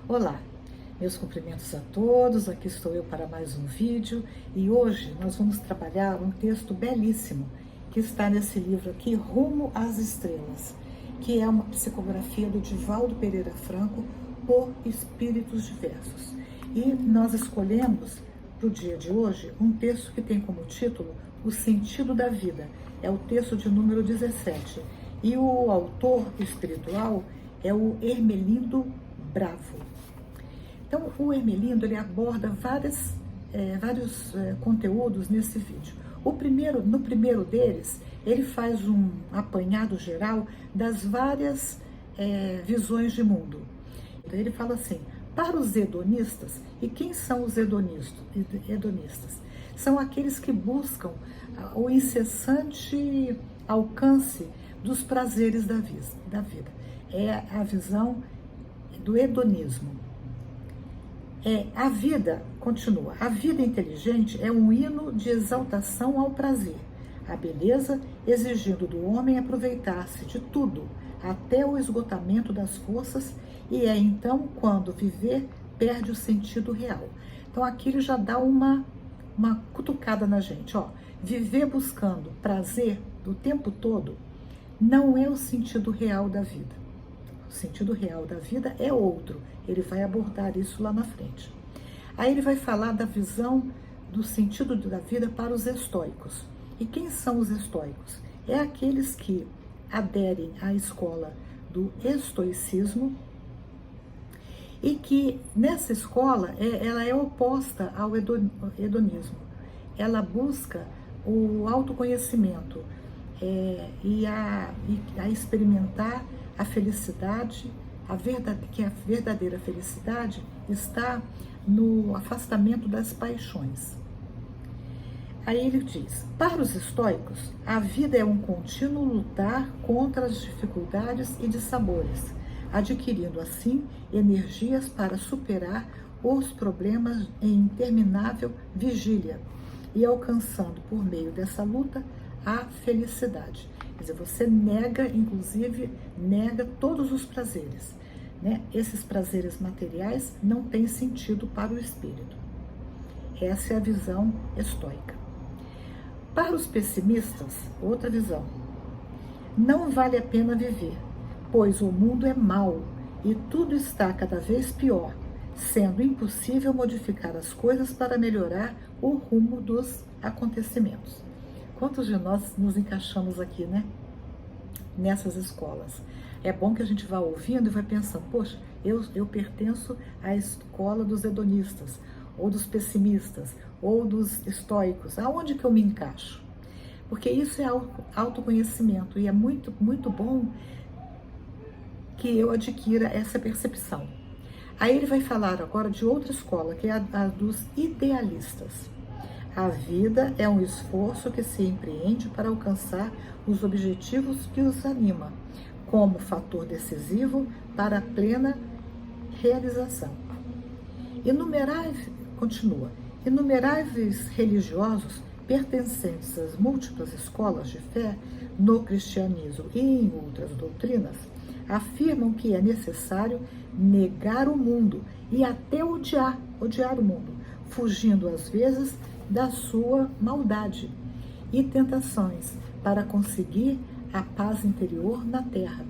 Olá, meus cumprimentos a todos, aqui estou eu para mais um vídeo e hoje nós vamos trabalhar um texto belíssimo que está nesse livro aqui, Rumo às Estrelas, que é uma psicografia do Divaldo Pereira Franco por espíritos diversos. E nós escolhemos para o dia de hoje um texto que tem como título O Sentido da Vida, é o texto de número 17 e o autor espiritual é o Hermelindo Bravo. Então, o Hermelindo, ele aborda vários conteúdos nesse vídeo. No primeiro deles, ele faz um apanhado geral das várias visões de mundo. Então, ele fala assim, para os hedonistas, e quem são os hedonistas? São aqueles que buscam o incessante alcance dos prazeres da vida. É a visão do hedonismo. A vida, continua, a vida inteligente é um hino de exaltação ao prazer, a beleza exigindo do homem aproveitar-se de tudo, até o esgotamento das forças, e é então quando viver perde o sentido real. Então aqui ele já dá uma cutucada na gente, ó, viver buscando prazer do tempo todo não é o sentido real da vida. O sentido real da vida é outro. Ele vai abordar isso lá na frente. Aí ele vai falar da visão do sentido da vida para os estoicos. E quem são os estoicos? É aqueles que aderem à escola do estoicismo e que nessa escola ela é oposta ao hedonismo. Ela busca o autoconhecimento e a experimentar a felicidade, que a verdadeira felicidade está no afastamento das paixões. Aí ele diz, para os estoicos, a vida é um contínuo lutar contra as dificuldades e dissabores, adquirindo assim energias para superar os problemas em interminável vigília e alcançando por meio dessa luta a felicidade. Quer dizer, você inclusive nega todos os prazeres, né? Esses prazeres materiais não têm sentido para o espírito. Essa é a visão estoica. Para os pessimistas, outra visão. Não vale a pena viver, pois o mundo é mau e tudo está cada vez pior, sendo impossível modificar as coisas para melhorar o rumo dos acontecimentos. Quantos de nós nos encaixamos aqui, né? Nessas escolas. É bom que a gente vá ouvindo e vai pensando, poxa, eu pertenço à escola dos hedonistas, ou dos pessimistas, ou dos estoicos. Aonde que eu me encaixo? Porque isso é autoconhecimento e é muito, muito bom que eu adquira essa percepção. Aí ele vai falar agora de outra escola, que é a dos idealistas. A vida é um esforço que se empreende para alcançar os objetivos que os anima, como fator decisivo para a plena realização. Inumeráveis religiosos pertencentes às múltiplas escolas de fé, no cristianismo e em outras doutrinas, afirmam que é necessário negar o mundo e até odiar o mundo, fugindo às vezes da sua maldade e tentações para conseguir a paz interior na terra,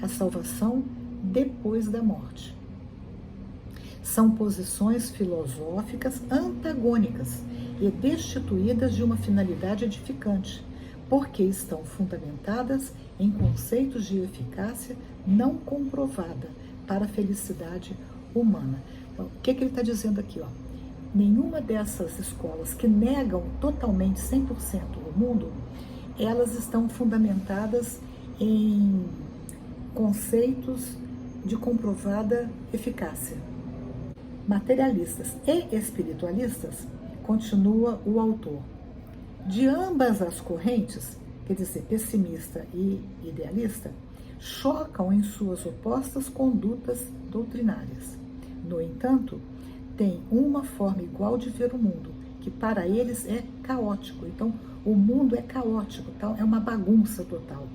a salvação depois da morte. São posições filosóficas antagônicas e destituídas de uma finalidade edificante, porque estão fundamentadas em conceitos de eficácia não comprovada para a felicidade humana. Então, o que ele está dizendo aqui? Nenhuma dessas escolas que negam totalmente 100% o mundo, elas estão fundamentadas em conceitos de comprovada eficácia. Materialistas e espiritualistas, continua o autor, de ambas as correntes, quer dizer, pessimista e idealista, chocam em suas opostas condutas doutrinárias. No entanto, tem uma forma igual de ver o mundo, que para eles é caótico. Então, o mundo é caótico, é uma bagunça total,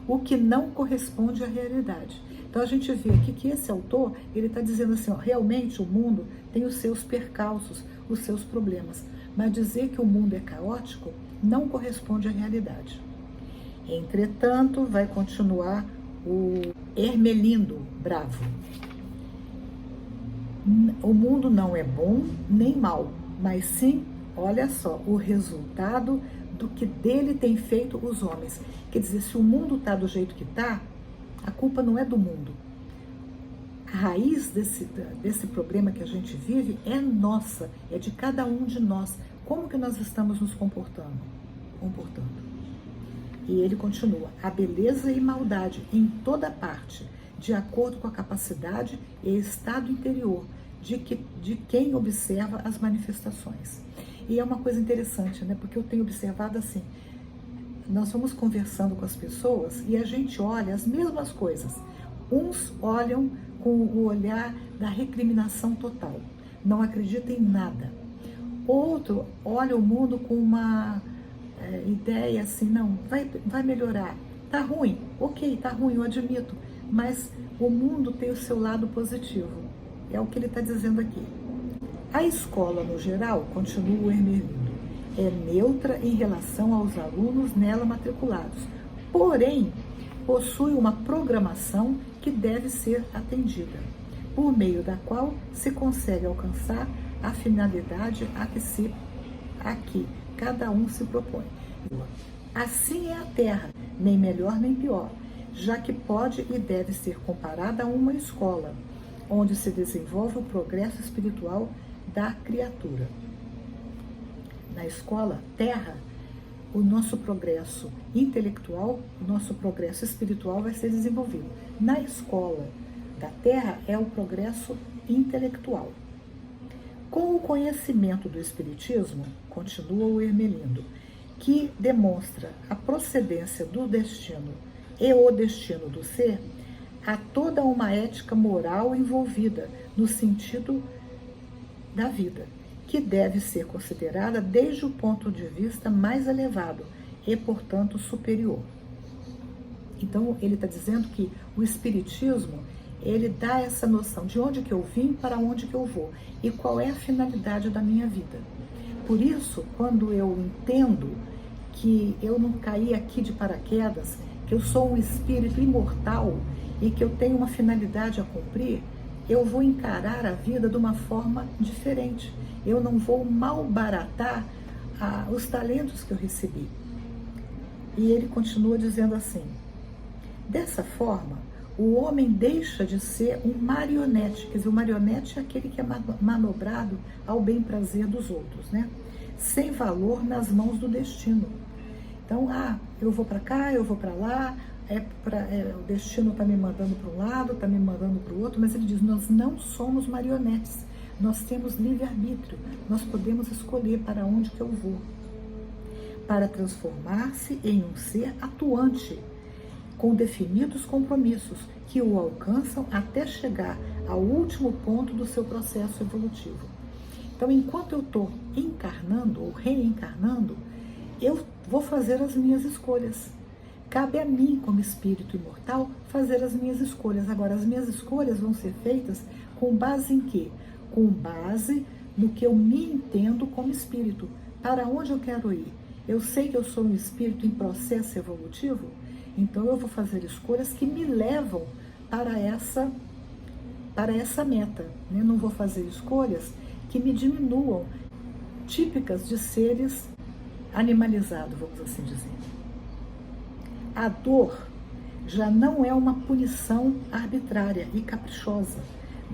o que não corresponde à realidade. Então a gente vê aqui que esse autor, ele está dizendo assim, ó, realmente o mundo tem os seus percalços, os seus problemas, mas dizer que o mundo é caótico não corresponde à realidade. Entretanto, vai continuar o Hermelindo Bravo. O mundo não é bom nem mal, mas sim, olha só, o resultado do que dele tem feito os homens. Quer dizer, se o mundo está do jeito que está, a culpa não é do mundo. A raiz desse problema que a gente vive é nossa, é de cada um de nós. Como que nós estamos nos comportando? E ele continua, a beleza e maldade em toda parte, de acordo com a capacidade e estado interior de quem observa as manifestações. E é uma coisa interessante, né? Porque eu tenho observado assim, nós vamos conversando com as pessoas e a gente olha as mesmas coisas. Uns olham com o olhar da recriminação total, não acredita em nada. Outro olha o mundo com uma ideia assim, não, vai melhorar. Tá ruim, ok, tá ruim, eu admito, mas o mundo tem o seu lado positivo. É o que ele está dizendo aqui. A escola, no geral, continua o Hermelindo, é neutra em relação aos alunos nela matriculados, porém, possui uma programação que deve ser atendida, por meio da qual se consegue alcançar a finalidade a que cada um se propõe. Assim é a Terra, nem melhor nem pior, já que pode e deve ser comparada a uma escola, onde se desenvolve o progresso espiritual da criatura. Na escola Terra, o nosso progresso intelectual, o nosso progresso espiritual vai ser desenvolvido. Na escola da Terra é o progresso intelectual. Com o conhecimento do Espiritismo, continua o Hermelindo, que demonstra a procedência do destino e o destino do ser, há toda uma ética moral envolvida no sentido da vida, que deve ser considerada desde o ponto de vista mais elevado e, portanto, superior. Então, ele está dizendo que o Espiritismo, ele dá essa noção de onde que eu vim, para onde que eu vou e qual é a finalidade da minha vida. Por isso, quando eu entendo que eu não caí aqui de paraquedas, que eu sou um espírito imortal e que eu tenho uma finalidade a cumprir, eu vou encarar a vida de uma forma diferente. Eu não vou malbaratar os talentos que eu recebi. E ele continua dizendo assim, dessa forma, o homem deixa de ser um marionete. Quer dizer, o marionete é aquele que é manobrado ao bem prazer dos outros, né? Sem valor nas mãos do destino. Então, eu vou para cá, eu vou para lá, o destino está me mandando para um lado, está me mandando para o outro, mas ele diz, nós não somos marionetes, nós temos livre-arbítrio, nós podemos escolher para onde que eu vou, para transformar-se em um ser atuante, com definidos compromissos que o alcançam até chegar ao último ponto do seu processo evolutivo. Então, enquanto eu estou encarnando ou reencarnando, eu vou fazer as minhas escolhas. Cabe a mim, como espírito imortal, fazer as minhas escolhas. Agora, as minhas escolhas vão ser feitas com base em quê? Com base no que eu me entendo como espírito. Para onde eu quero ir? Eu sei que eu sou um espírito em processo evolutivo, então eu vou fazer escolhas que me levam para essa meta. Eu não vou fazer escolhas que me diminuam, típicas de seres animalizados, vamos assim dizer. A dor já não é uma punição arbitrária e caprichosa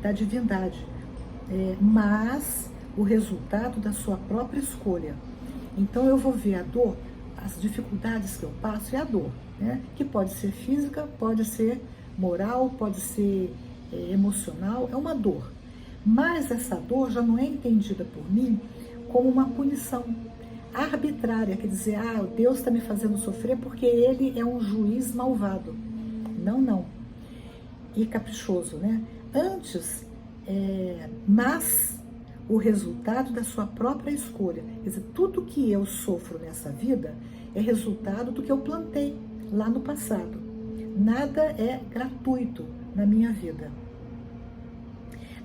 da divindade, mas o resultado da sua própria escolha. Então eu vou ver a dor, as dificuldades que eu passo é a dor, né? Que pode ser física, pode ser moral, pode ser emocional, é uma dor. Mas essa dor já não é entendida por mim como uma punição arbitrária, quer dizer, Deus está me fazendo sofrer porque Ele é um juiz malvado. Não. E caprichoso, né? Antes, mas o resultado da sua própria escolha. Quer dizer, tudo que eu sofro nessa vida é resultado do que eu plantei lá no passado. Nada é gratuito, na minha vida,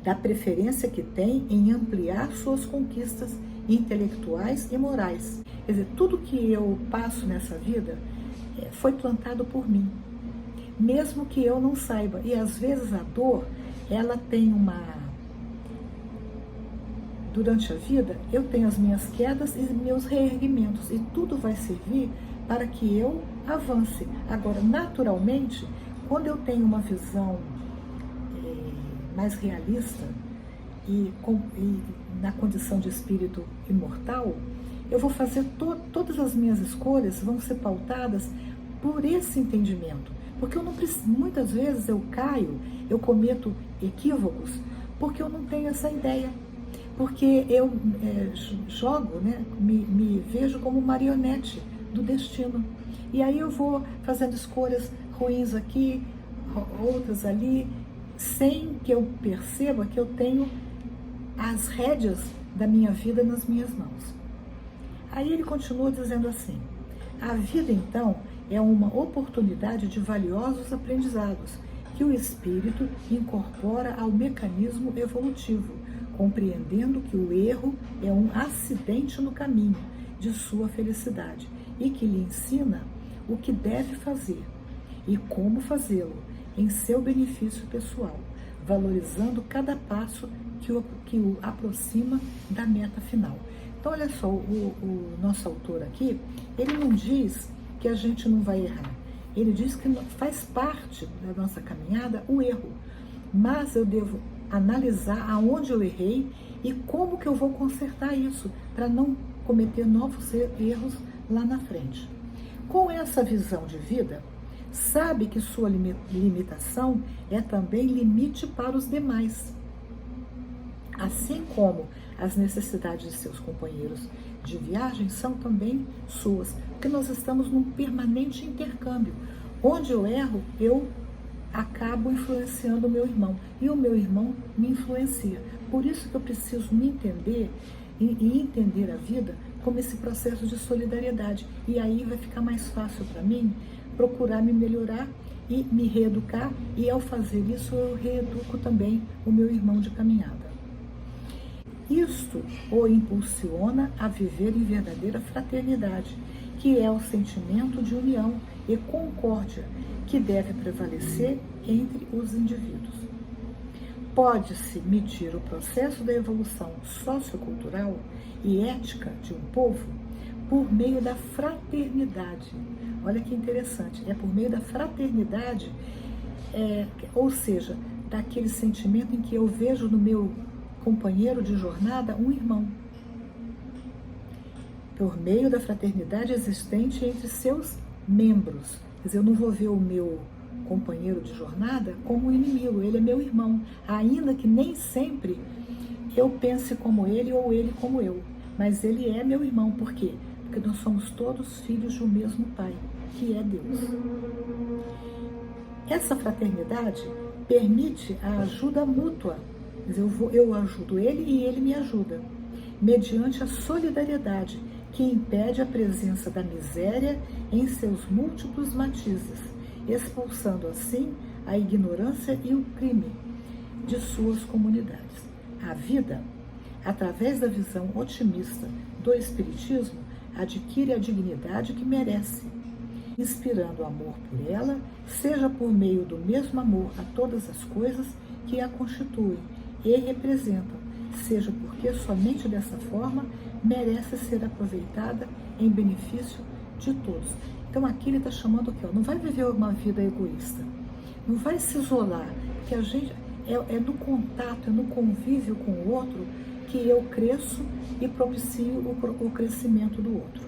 da preferência que tem em ampliar suas conquistas intelectuais e morais. Quer dizer, tudo que eu passo nessa vida foi plantado por mim, mesmo que eu não saiba. E às vezes a dor, ela tem durante a vida, eu tenho as minhas quedas e meus reerguimentos, e tudo vai servir para que eu avance. Agora, naturalmente, quando eu tenho uma visão mais realista e na condição de espírito imortal, eu vou fazer todas as minhas escolhas vão ser pautadas por esse entendimento. Porque eu não preciso, muitas vezes eu caio, eu cometo equívocos, porque eu não tenho essa ideia. Porque eu jogo, né, me vejo como marionete do destino. E aí eu vou fazendo escolhas ruins aqui, outras ali, sem que eu perceba que eu tenho as rédeas da minha vida nas minhas mãos. Aí ele continua dizendo assim: a vida então é uma oportunidade de valiosos aprendizados que o espírito incorpora ao mecanismo evolutivo, compreendendo que o erro é um acidente no caminho de sua felicidade e que lhe ensina o que deve fazer e como fazê-lo em seu benefício pessoal, valorizando cada passo que o aproxima da meta final. Então, olha só, o nosso autor aqui, ele não diz que a gente não vai errar. Ele diz que faz parte da nossa caminhada o erro, mas eu devo analisar aonde eu errei e como que eu vou consertar isso, para não cometer novos erros lá na frente. Com essa visão de vida, sabe que sua limitação é também limite para os demais, assim como as necessidades de seus companheiros de viagem são também suas, porque nós estamos num permanente intercâmbio. Onde eu erro, eu acabo influenciando o meu irmão, e o meu irmão me influencia. Por isso que eu preciso me entender e entender a vida como esse processo de solidariedade. E aí vai ficar mais fácil para mim procurar me melhorar e me reeducar, e ao fazer isso eu reeduco também o meu irmão de caminhada. Isto o impulsiona a viver em verdadeira fraternidade, que é o sentimento de união e concórdia que deve prevalecer entre os indivíduos. Pode-se medir o processo da evolução sociocultural e ética de um povo por meio da fraternidade. Olha que interessante, é por meio da fraternidade, ou seja, daquele sentimento em que eu vejo no meu companheiro de jornada um irmão. Por meio da fraternidade existente entre seus membros. Quer dizer, eu não vou ver o meu companheiro de jornada como um inimigo, ele é meu irmão, ainda que nem sempre eu pense como ele ou ele como eu, mas ele é meu irmão. Por quê? Porque nós somos todos filhos do mesmo Pai, que é Deus. Essa fraternidade permite a ajuda mútua. Quer dizer, eu ajudo ele e ele me ajuda, mediante a solidariedade que impede a presença da miséria em seus múltiplos matizes, expulsando assim a ignorância e o crime de suas comunidades. A vida, através da visão otimista do Espiritismo, adquire a dignidade que merece, inspirando amor por ela, seja por meio do mesmo amor a todas as coisas que a constituem e representam, seja porque somente dessa forma merece ser aproveitada em benefício de todos. Então aqui ele está chamando aqui, não vai viver uma vida egoísta, não vai se isolar, porque a gente é no contato, é no convívio com o outro que eu cresço e propicio o crescimento do outro.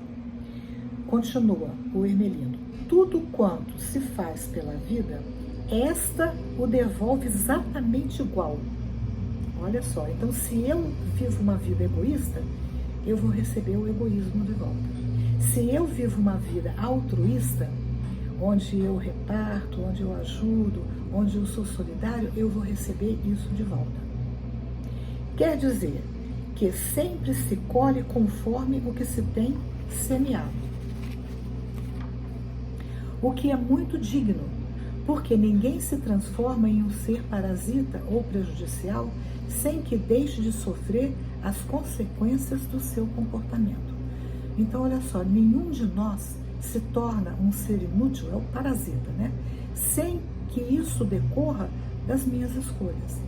Continua o Hermelino: tudo quanto se faz pela vida, esta o devolve exatamente igual. Olha só, então se eu vivo uma vida egoísta, eu vou receber o egoísmo de volta. Se eu vivo uma vida altruísta, onde eu reparto, onde eu ajudo, onde eu sou solidário, eu vou receber isso de volta. Quer dizer que sempre se colhe conforme o que se tem semeado. O que é muito digno, porque ninguém se transforma em um ser parasita ou prejudicial sem que deixe de sofrer as consequências do seu comportamento. Então, olha só, nenhum de nós se torna um ser inútil, é o parasita, né? Sem que isso decorra das minhas escolhas.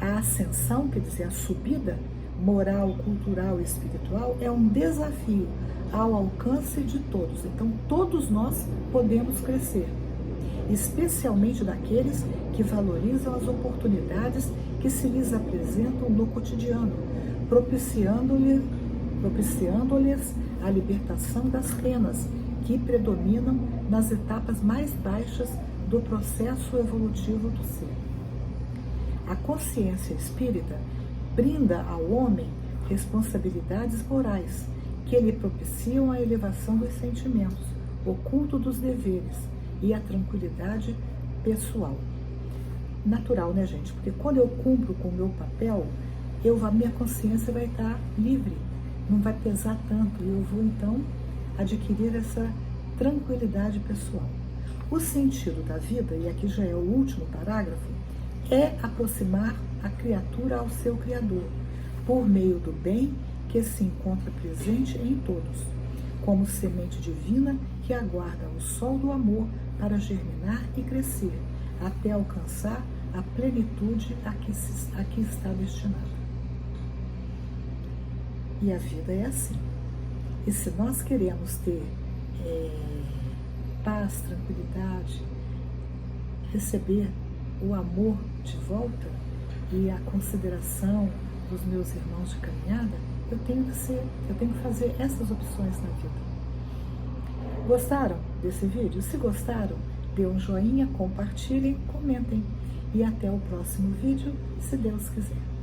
A ascensão, quer dizer, a subida moral, cultural e espiritual é um desafio ao alcance de todos. Então, todos nós podemos crescer, especialmente daqueles que valorizam as oportunidades que se lhes apresentam no cotidiano, propiciando-lhes a libertação das penas que predominam nas etapas mais baixas do processo evolutivo do ser. A consciência espírita brinda ao homem responsabilidades morais que lhe propiciam a elevação dos sentimentos, o culto dos deveres e a tranquilidade pessoal. Natural, né, gente? Porque quando eu cumpro com o meu papel, a minha consciência vai estar livre, não vai pesar tanto, e eu vou então adquirir essa tranquilidade pessoal. O sentido da vida, e aqui já é o último parágrafo, é aproximar a criatura ao seu Criador, por meio do bem que se encontra presente em todos, como semente divina que aguarda o sol do amor para germinar e crescer, até alcançar a plenitude a que está destinada. E a vida é assim. E se nós queremos ter paz, tranquilidade, receber o amor de volta e a consideração dos meus irmãos de caminhada, eu tenho que fazer essas opções na vida. Gostaram desse vídeo? Se gostaram, dê um joinha, compartilhem, comentem. E até o próximo vídeo, se Deus quiser.